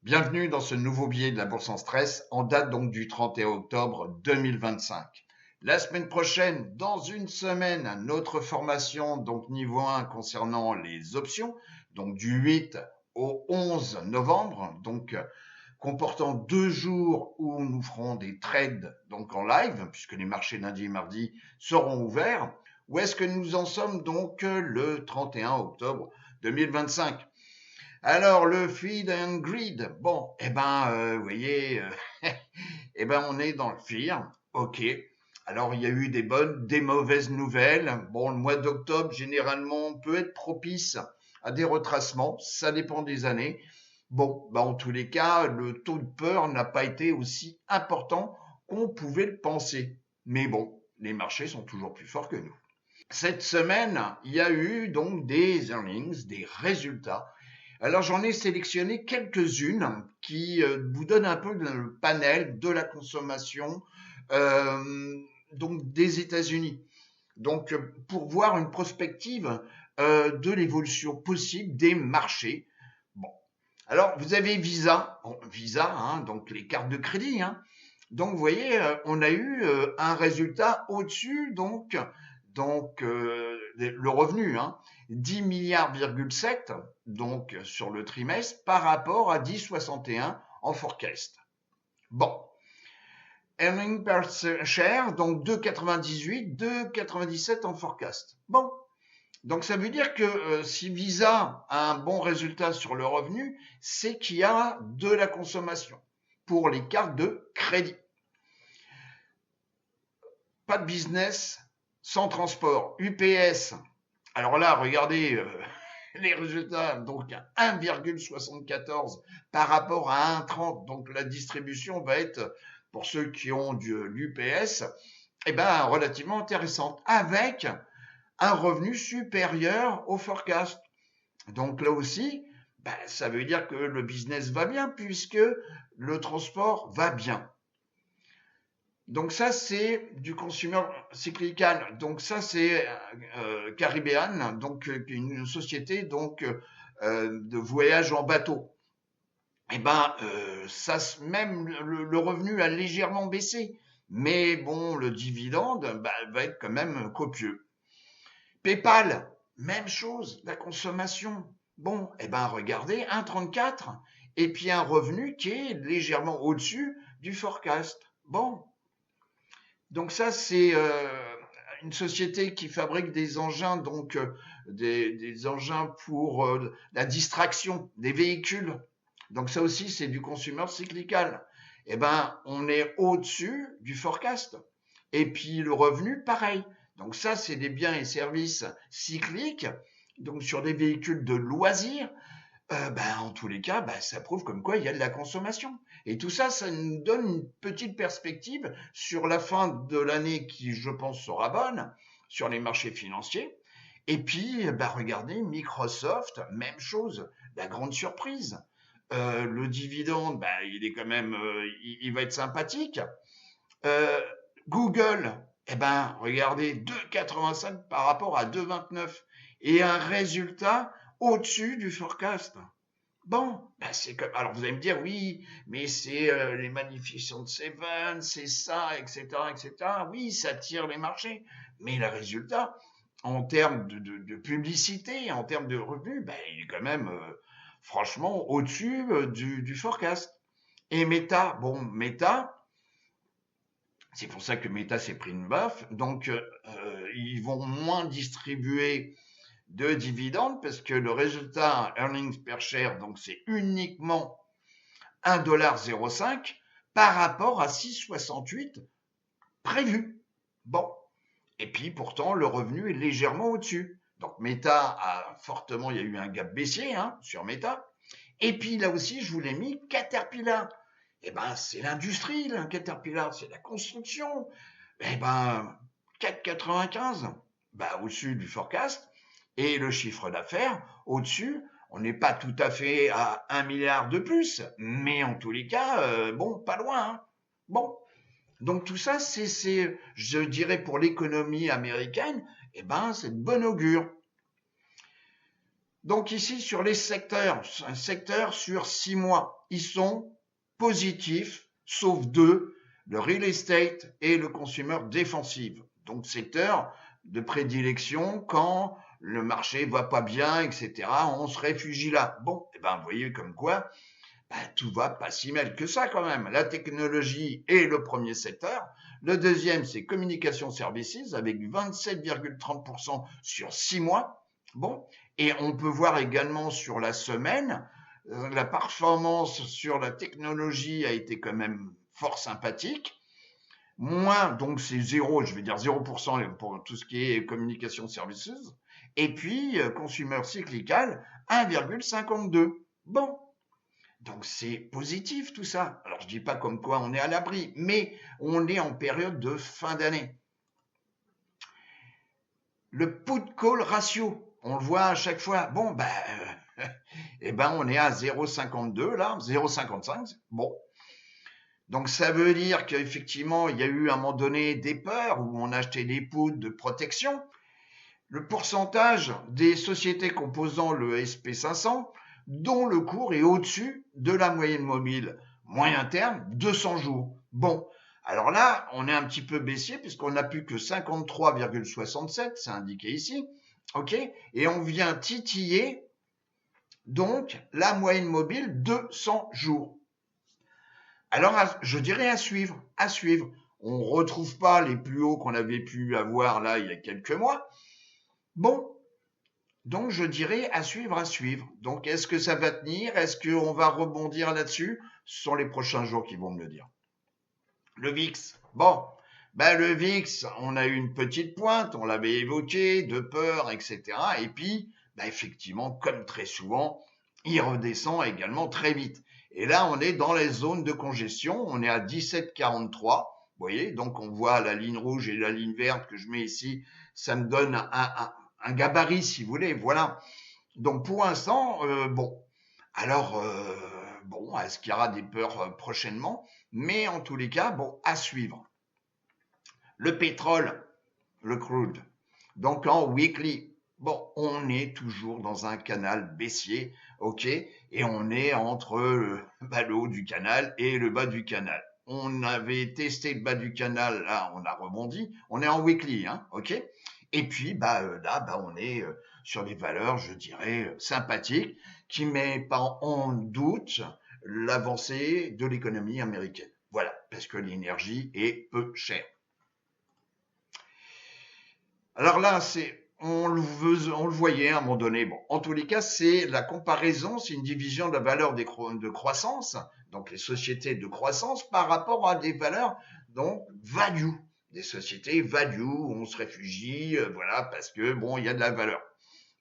Bienvenue dans ce nouveau billet de la Bourse en stress en date donc du 31 octobre 2025. La semaine prochaine, dans une semaine, notre formation donc niveau 1 concernant les options, donc du 8 au 11 novembre, donc comportant 2 jours où nous ferons des trades donc en live, puisque les marchés lundi et mardi seront ouverts. Où est-ce que nous en sommes donc le 31 octobre 2025? Alors, le feed and greed, bon, vous voyez, on est dans le fear, ok. Alors, il y a eu des bonnes, des mauvaises nouvelles. Bon, le mois d'octobre, généralement, peut être propice à des retracements, ça dépend des années. Bon, en tous les cas, le taux de peur n'a pas été aussi important qu'on pouvait le penser. Mais bon, les marchés sont toujours plus forts que nous. Cette semaine, il y a eu donc des earnings, des résultats. Alors j'en ai sélectionné quelques-unes qui vous donnent un peu le panel de la consommation euh, donc des États-Unis. Donc pour voir une prospective de l'évolution possible des marchés. Bon, alors vous avez Visa, Visa, hein, donc les cartes de crédit. Hein. Donc vous voyez, on a eu un résultat au-dessus donc le revenu, hein, 10 milliards,7 donc sur le trimestre par rapport à 10,61 en forecast. Bon, earning per share donc 2,98, 2,97 en forecast. Bon, donc ça veut dire que si Visa a un bon résultat sur le revenu, c'est qu'il y a de la consommation pour les cartes de crédit. Pas de business sans transport. UPS, alors là, regardez les résultats, donc 1,74 par rapport à 1,30. Donc la distribution va être, pour ceux qui ont de l'UPS, relativement intéressante, avec un revenu supérieur au forecast. Donc là aussi, ça veut dire que le business va bien puisque le transport va bien. Donc ça, c'est du consumer cyclical. Donc ça, c'est Caribbean, donc une société donc de voyage en bateau. Ça, même le revenu a légèrement baissé, mais bon, le dividende va être quand même copieux. PayPal, même chose, la consommation. Bon, regardez, 1,34 et puis un revenu qui est légèrement au-dessus du forecast. Bon, donc ça, c'est une société qui fabrique des engins, donc des engins pour la distraction des véhicules. Donc ça aussi, c'est du consumer cyclical. On est au-dessus du forecast. Et puis le revenu, pareil. Donc ça, c'est des biens et services cycliques, donc sur des véhicules de loisirs. En tous les cas, ça prouve comme quoi il y a de la consommation. Et tout ça, ça nous donne une petite perspective sur la fin de l'année qui, je pense, sera bonne sur les marchés financiers. Et puis, regardez, Microsoft, même chose, la grande surprise. Le dividende, il est quand même, il va être sympathique. Euh, Google, regardez, 2,85 par rapport à 2,29 et un résultat au-dessus du forecast. Bon, c'est comme. Alors vous allez me dire, oui, mais c'est les Magnificent Seven, c'est ça, etc., etc. Oui, ça tire les marchés. Mais le résultat, en termes de publicité, en termes de revenus, il est quand même franchement au-dessus du forecast. Et Meta, bon, Meta, c'est pour ça que Meta s'est pris une baffe. Donc, ils vont moins distribuer de dividendes parce que le résultat earnings per share, donc c'est uniquement 1,05$ par rapport à 6,68 prévu. Bon. Et puis pourtant, le revenu est légèrement au-dessus. Donc Meta a fortement, il y a eu un gap baissier sur Meta. Et puis là aussi, je vous l'ai mis, Caterpillar. C'est l'industrie, là, Caterpillar, c'est la construction. 4,95, au-dessus du forecast. Et le chiffre d'affaires, au-dessus, on n'est pas tout à fait à 1 milliard de plus, mais en tous les cas, pas loin. Hein. Bon, donc tout ça, c'est, je dirais, pour l'économie américaine, c'est de bon augure. Donc ici, sur les secteurs, un secteur sur 6 mois, ils sont positifs, sauf deux, le real estate et le consumer defensive. Donc secteur de prédilection quand le marché va pas bien, etc. On se réfugie là. Bon, et ben vous voyez comme quoi, tout va pas si mal que ça quand même. La technologie est le premier secteur. Le deuxième, c'est communication services avec 27,30% sur 6 mois. Bon, et on peut voir également sur la semaine, la performance sur la technologie a été quand même fort sympathique. Moins, donc c'est zéro, je vais dire 0% pour tout ce qui est communication services. Et puis, consumer cyclical, 1,52. Bon, donc c'est positif tout ça. Alors je dis pas comme quoi on est à l'abri, mais on est en période de fin d'année. Le put-call ratio, on le voit à chaque fois. Bon, on est à 0,52 là, 0,55. Bon. Donc ça veut dire qu'effectivement, il y a eu à un moment donné des peurs où on achetait des puts de protection. Le pourcentage des sociétés composant le SP500 dont le cours est au-dessus de la moyenne mobile moyen terme 200 jours. Bon, alors là, on est un petit peu baissier puisqu'on n'a plus que 53,67, c'est indiqué ici, ok, et on vient titiller donc la moyenne mobile 200 jours. Alors, je dirais à suivre, à suivre. On ne retrouve pas les plus hauts qu'on avait pu avoir là il y a quelques mois. Bon, donc je dirais à suivre, à suivre. Donc est-ce que ça va tenir? Est-ce qu'on va rebondir là-dessus? Ce sont les prochains jours qui vont me le dire. Le VIX, bon, le VIX, on a eu une petite pointe, on l'avait évoqué, de peur, etc. Et puis, effectivement, comme très souvent, il redescend également très vite. Et là, on est dans les zones de congestion, on est à 17,43. Vous voyez, donc on voit la ligne rouge et la ligne verte que je mets ici, ça me donne un gabarit, si vous voulez, voilà. Donc pour l'instant, bon. Alors, est-ce qu'il y aura des peurs prochainement? Mais en tous les cas, bon, à suivre. Le pétrole, le crude, donc en weekly, bon, on est toujours dans un canal baissier, ok, et on est entre le haut du canal et le bas du canal. On avait testé le bas du canal, là, on a rebondi, on est en weekly, hein, ok. Et puis, là, on est sur des valeurs, je dirais, sympathiques, qui ne mettent pas en doute l'avancée de l'économie américaine. Voilà, parce que l'énergie est peu chère. Alors là, on le voyait à un moment donné. Bon, en tous les cas, c'est la comparaison, c'est une division de la valeur de croissance, donc les sociétés de croissance par rapport à des valeurs, donc value, des sociétés value où on se réfugie, voilà, parce que bon, il y a de la valeur.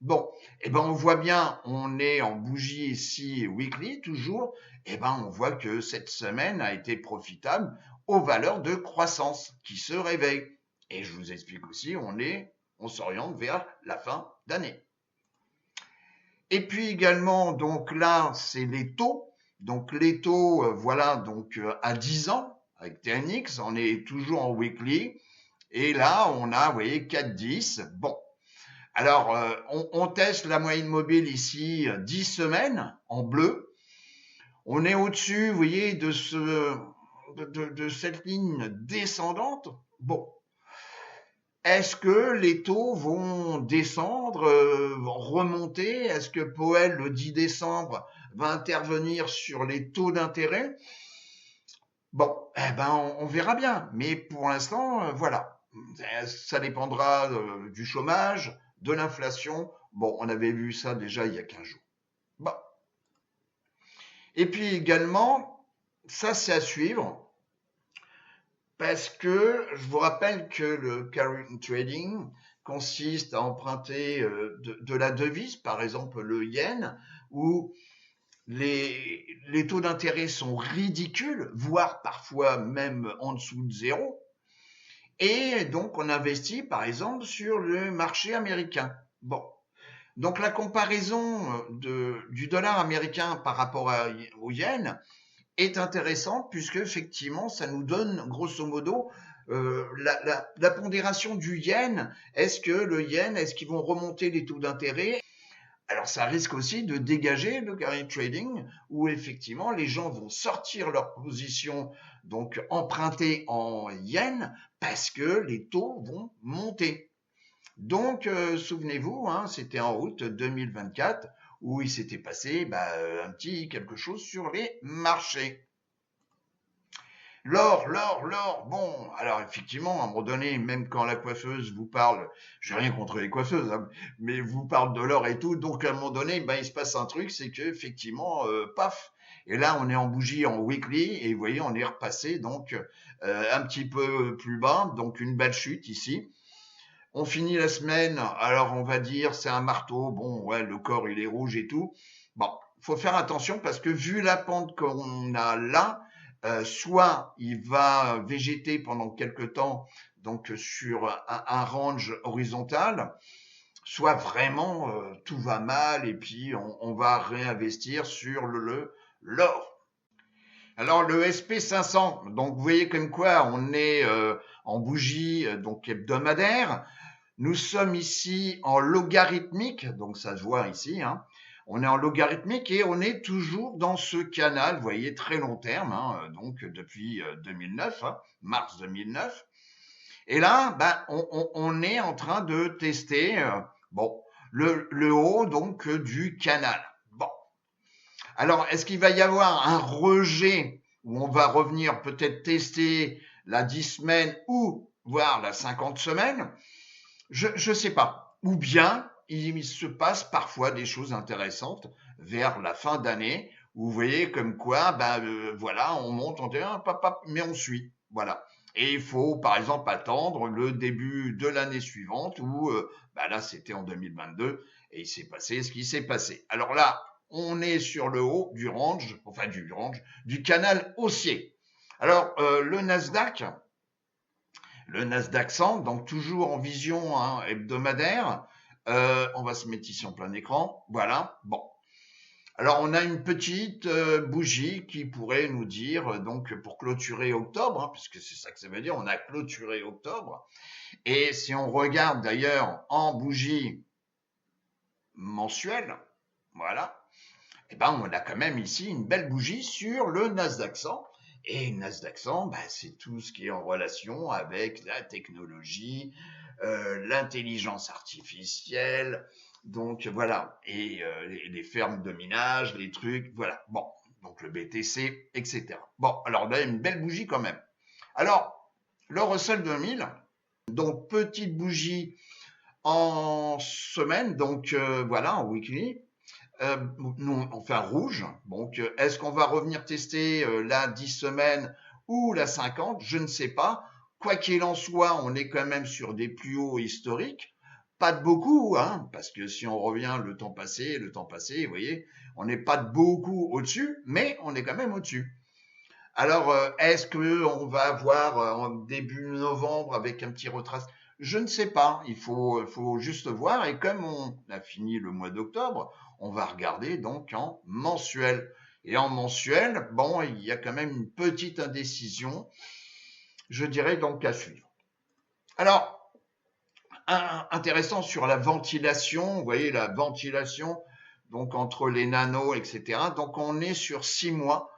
Bon, on voit bien, on est en bougie ici weekly toujours, on voit que cette semaine a été profitable aux valeurs de croissance qui se réveillent. Et je vous explique aussi, on s'oriente vers la fin d'année. Et puis également, donc là, c'est les taux. Donc les taux, voilà, donc à 10 ans, avec TNX, on est toujours en weekly. Et là, on a, vous voyez, 4,10. Bon. Alors, on teste la moyenne mobile ici, 10 semaines, en bleu. On est au-dessus, vous voyez, de cette ligne descendante. Bon. Est-ce que les taux vont descendre, vont remonter? Est-ce que Powell, le 10 décembre, va intervenir sur les taux d'intérêt? Bon, on verra bien. Mais pour l'instant, voilà. Ça dépendra du chômage, de l'inflation. Bon, on avait vu ça déjà il y a 15 jours. Bon. Et puis également, ça c'est à suivre. Parce que je vous rappelle que le carry trading consiste à emprunter de la devise, par exemple le yen, où les taux d'intérêt sont ridicules, voire parfois même en dessous de zéro. Et donc on investit par exemple sur le marché américain. Bon. Donc la comparaison du dollar américain par rapport au yen est intéressante puisque effectivement ça nous donne grosso modo la pondération du yen. Est-ce qu'ils vont remonter les taux d'intérêt? Alors ça risque aussi de dégager le carry trading où effectivement les gens vont sortir leur position, donc emprunter en yens parce que les taux vont monter. Donc souvenez-vous, hein, c'était en août 2024 où il s'était passé un petit quelque chose sur les marchés. L'or, bon, alors effectivement, à un moment donné, même quand la coiffeuse vous parle, j'ai rien contre les coiffeuses, hein, mais vous parle de l'or et tout, donc à un moment donné, il se passe un truc, c'est que effectivement, paf, et là on est en bougie en weekly, et vous voyez, on est repassé donc un petit peu plus bas, donc une belle chute ici. On finit la semaine, alors on va dire c'est un marteau, bon ouais, le corps il est rouge et tout. Bon, faut faire attention parce que vu la pente qu'on a là, soit il va végéter pendant quelque temps, donc sur un range horizontal, soit vraiment tout va mal et puis on va réinvestir sur l'or. Alors le SP 500, donc vous voyez comme quoi on est en bougie donc hebdomadaire. Nous sommes ici en logarithmique, donc ça se voit ici, hein. On est en logarithmique et on est toujours dans ce canal, vous voyez, très long terme, hein, donc depuis 2009, hein, mars 2009. Et là, on est en train de tester bon, le haut donc du canal. Bon, alors est-ce qu'il va y avoir un rejet où on va revenir peut-être tester la 10 semaines ou voire la 50 semaines? Je sais pas. Ou bien, il se passe parfois des choses intéressantes vers la fin d'année où vous voyez comme quoi, voilà, on monte, on dit, ah, papa, mais on suit. Voilà. Et il faut, par exemple, attendre le début de l'année suivante où, là, c'était en 2022 et il s'est passé ce qui s'est passé. Alors là, on est sur le haut du range, enfin du canal haussier. Alors, le Nasdaq 100, donc toujours en vision hein, hebdomadaire. On va se mettre ici en plein écran. Voilà. Bon. Alors on a une petite bougie qui pourrait nous dire donc pour clôturer octobre, hein, puisque c'est ça que ça veut dire. On a clôturé octobre. Et si on regarde d'ailleurs en bougie mensuelle, voilà. On a quand même ici une belle bougie sur le Nasdaq 100. Et Nasdaq 100, c'est tout ce qui est en relation avec la technologie, l'intelligence artificielle, donc voilà, et les fermes de minage, les trucs, voilà. Bon, donc le BTC, etc. Bon, alors on a une belle bougie quand même. Alors, le Russell 2000, donc petite bougie en semaine, donc voilà, en weekly, enfin rouge. Donc, est-ce qu'on va revenir tester la 10 semaines ou la 50? Je ne sais pas. Quoi qu'il en soit, on est quand même sur des plus hauts historiques. Pas de beaucoup, hein, parce que si on revient le temps passé, vous voyez, on n'est pas de beaucoup au-dessus, mais on est quand même au-dessus. Alors, est-ce qu'on va avoir en début novembre avec un petit retrace? Je ne sais pas. Il faut juste voir. Et comme on a fini le mois d'octobre, on va regarder donc en mensuel. Et en mensuel, bon, il y a quand même une petite indécision, je dirais donc à suivre. Alors, intéressant sur la ventilation, vous voyez la ventilation, donc entre les nanos, etc. Donc on est sur 6 mois.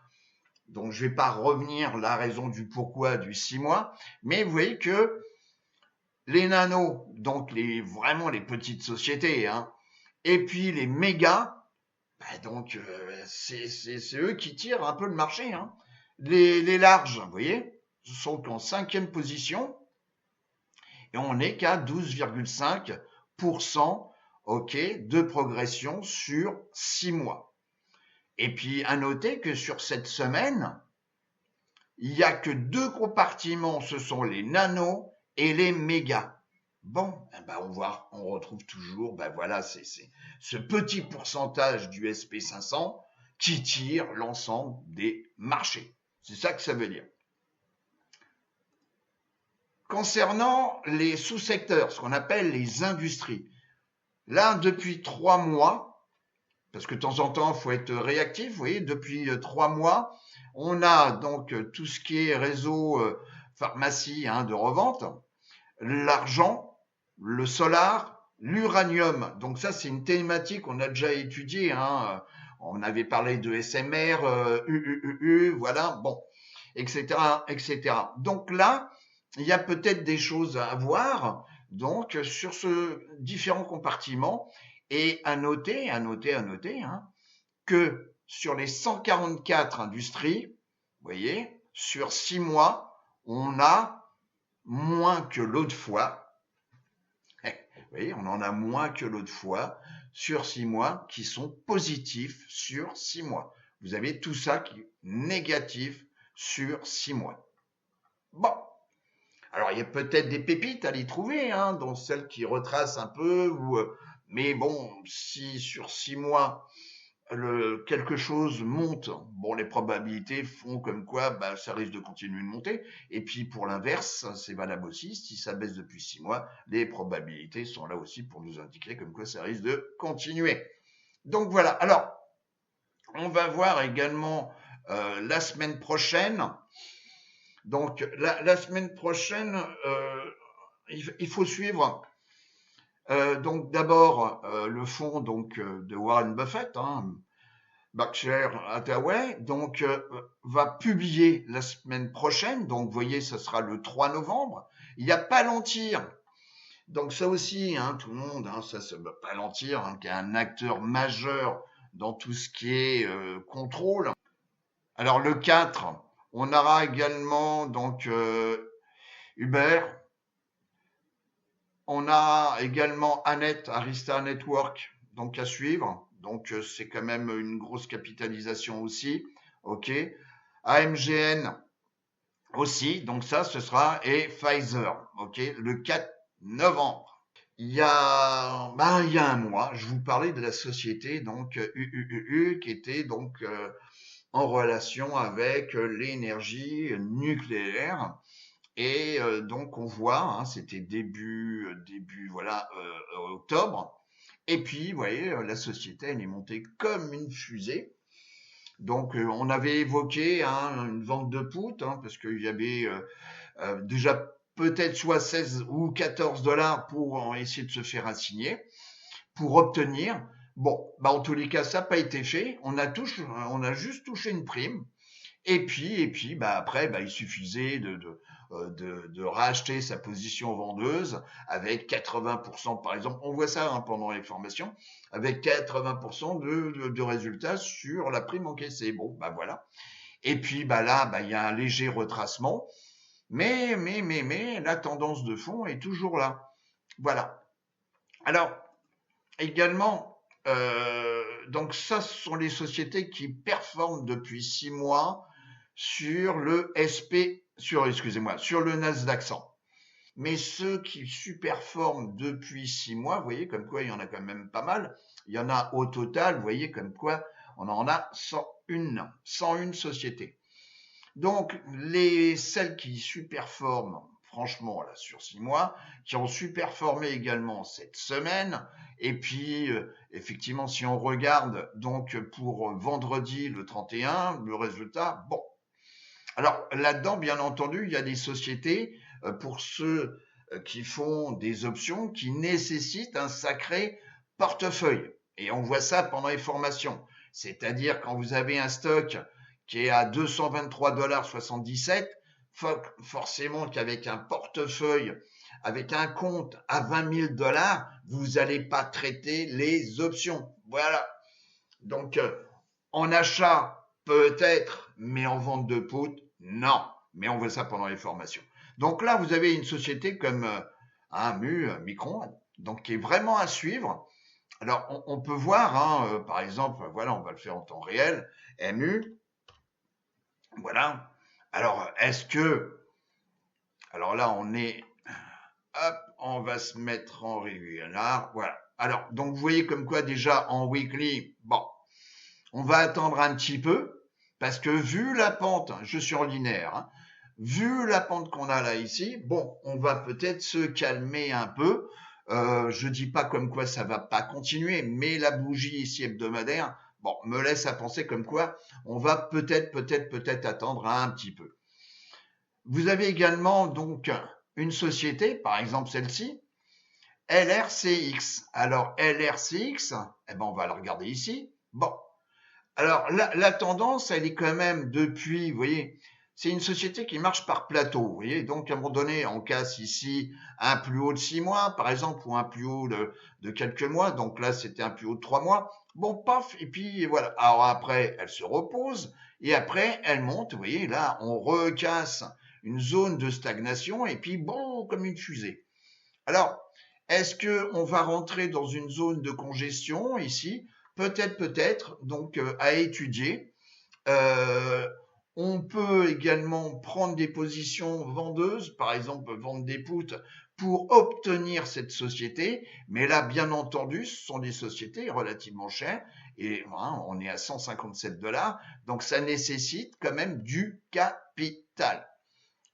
Donc je ne vais pas revenir la raison du pourquoi du 6 mois, mais vous voyez que les nanos, donc vraiment les petites sociétés, hein, et puis les mégas, c'est eux qui tirent un peu le marché. Hein. Les larges, vous voyez, sont en 5e position et on n'est qu'à 12,5% de progression sur 6 mois. Et puis à noter que sur cette semaine, il n'y a que 2 compartiments, ce sont les nanos et les mégas. Bon, on retrouve toujours, voilà, c'est ce petit pourcentage du SP 500 qui tire l'ensemble des marchés. C'est ça que ça veut dire. Concernant les sous-secteurs, ce qu'on appelle les industries, là, depuis 3 mois, parce que de temps en temps, il faut être réactif, vous voyez, depuis 3 mois, on a donc tout ce qui est réseau pharmacie de revente, l'argent, le solar, L'uranium, donc ça c'est une thématique qu'on a déjà étudiée, hein. On avait parlé de SMR, voilà, bon, etc., etc. Donc là, il y a peut-être des choses à voir, donc sur ce différents compartiments, et à noter, hein, que sur les 144 industries, vous voyez, sur 6 mois, on a moins que l'autre fois. Vous voyez, on en a moins que l'autre fois sur 6 mois qui sont positifs sur 6 mois. Vous avez tout ça qui est négatif sur 6 mois. Bon. Alors, il y a peut-être des pépites à les trouver, hein, dont celles qui retracent un peu, mais bon, si sur 6 mois, quelque chose monte, bon, les probabilités font comme quoi bah, ça risque de continuer de monter. Et puis pour l'inverse, c'est valable aussi, si ça baisse depuis 6 mois, les probabilités sont là aussi pour nous indiquer comme quoi ça risque de continuer. Donc voilà, alors on va voir également la semaine prochaine. Donc la semaine prochaine, il faut suivre donc d'abord le fonds donc, de Warren Buffett, hein, Berkshire Hathaway, donc va publier la semaine prochaine, donc vous voyez, ce sera le 3 novembre. Il y a Palantir, donc ça aussi, hein, tout le monde, hein, ça Palantir, hein, qui est un acteur majeur dans tout ce qui est contrôle. Alors le 4, on aura également donc Uber, on a également Annette, Arista Network, donc à suivre. Donc c'est quand même une grosse capitalisation aussi. Ok. AMGN aussi. Donc ça, ce sera et Pfizer. Ok. Le 4 novembre. Il y a un mois, je vous parlais de la société donc UUUU qui était donc en relation avec l'énergie nucléaire. Et donc on voit, hein, c'était début voilà octobre. Et puis vous voyez, la société elle est montée comme une fusée. Donc on avait évoqué hein, une vente de put, hein, parce qu'il y avait déjà peut-être soit 16 ou 14 dollars pour essayer de se faire assigner, pour obtenir. Bon, bah en tous les cas ça n'a pas été fait. On a juste touché une prime. Et puis, bah après, bah, il suffisait de racheter sa position vendeuse avec 80%, par exemple. On voit ça hein, pendant les formations, avec 80% de résultats sur la prime encaissée. Bon, bah voilà. Et puis, bah là, bah il y a un léger retracement, mais la tendance de fond est toujours là. Voilà. Alors, également, donc ça, ce sont les sociétés qui performent depuis 6 mois sur le sur le Nasdaq 100. Mais ceux qui superforment depuis 6 mois, vous voyez, comme quoi il y en a quand même pas mal. Il y en a au total, vous voyez, comme quoi on en a 101 sociétés. Donc, celles qui superforment, franchement, là, sur 6 mois, qui ont superformé également cette semaine, et puis, effectivement, si on regarde, donc, pour vendredi, le 31, le résultat, bon. Alors, là-dedans, bien entendu, il y a des sociétés, pour ceux qui font des options, qui nécessitent un sacré portefeuille. Et on voit ça pendant les formations. C'est-à-dire quand vous avez un stock qui est à 223,77 $, forcément qu'avec un portefeuille, avec un compte à 20 000 $, vous n'allez pas traiter les options. Voilà. Donc, en achat, peut-être, mais en vente de put, non. Mais on voit ça pendant les formations. Donc là, vous avez une société comme Micron, donc qui est vraiment à suivre. Alors, on peut voir, hein, par exemple, voilà, on va le faire en temps réel, MU, voilà. Alors, alors là, on va se mettre en régulier, voilà. Alors, donc vous voyez comme quoi déjà en weekly, bon, on va attendre un petit peu, parce que vu la pente, je suis en linéaire, hein, vu la pente qu'on a là ici, bon, on va peut-être se calmer un peu. Je dis pas comme quoi ça va pas continuer, mais la bougie ici hebdomadaire, bon, me laisse à penser comme quoi on va peut-être attendre un petit peu. Vous avez également donc une société, par exemple celle-ci, LRCX. Alors LRCX, eh ben on va le regarder ici. Bon, alors la tendance, elle est quand même depuis, vous voyez, c'est une société qui marche par plateau. Vous voyez, donc à un moment donné, on casse ici un plus haut de 6 mois, par exemple, ou un plus haut de quelques mois. Donc là, c'était un plus haut de 3 mois. Bon, paf, et puis voilà. Alors après, elle se repose, et après, elle monte. Vous voyez, là, on recasse une zone de stagnation, et puis bon, comme une fusée. Alors, est-ce que on va rentrer dans une zone de congestion ici? Peut-être, peut-être. Donc, à étudier. Euh, on peut également prendre des positions vendeuses, par exemple vendre des puts pour obtenir cette société. Mais là, bien entendu, ce sont des sociétés relativement chères et hein, on est à 157 $. Donc, ça nécessite quand même du capital.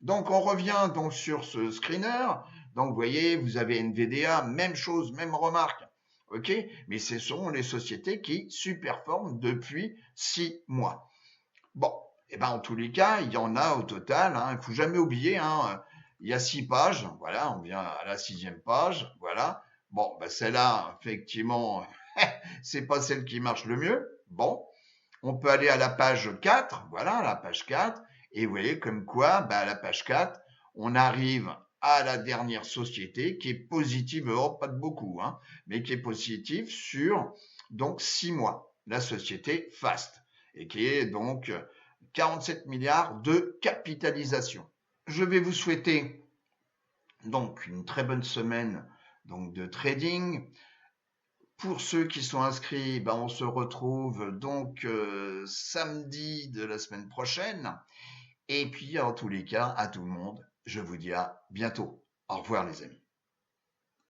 Donc, on revient donc sur ce screener. Donc, vous voyez, vous avez NVDA, même chose, même remarque. OK? Mais ce sont les sociétés qui surperforment depuis 6 mois. Bon, et ben en tous les cas, il y en a au total. Hein, il ne faut jamais oublier. Hein, il y a 6 pages. Voilà, on vient à la 6e page. Voilà. Bon, ben celle-là, effectivement, c'est pas celle qui marche le mieux. Bon, on peut aller à la page 4. Voilà, la page 4. Et vous voyez comme quoi, ben, à la page 4, on arrive à la dernière société qui est positive, oh, pas de beaucoup, hein, mais qui est positive sur donc 6 mois. La société Fast et qui est donc 47 milliards de capitalisation. Je vais vous souhaiter donc une très bonne semaine donc de trading. Pour ceux qui sont inscrits, ben on se retrouve donc samedi de la semaine prochaine. Et puis en tous les cas, à tout le monde, je vous dis à bientôt. Au revoir les amis.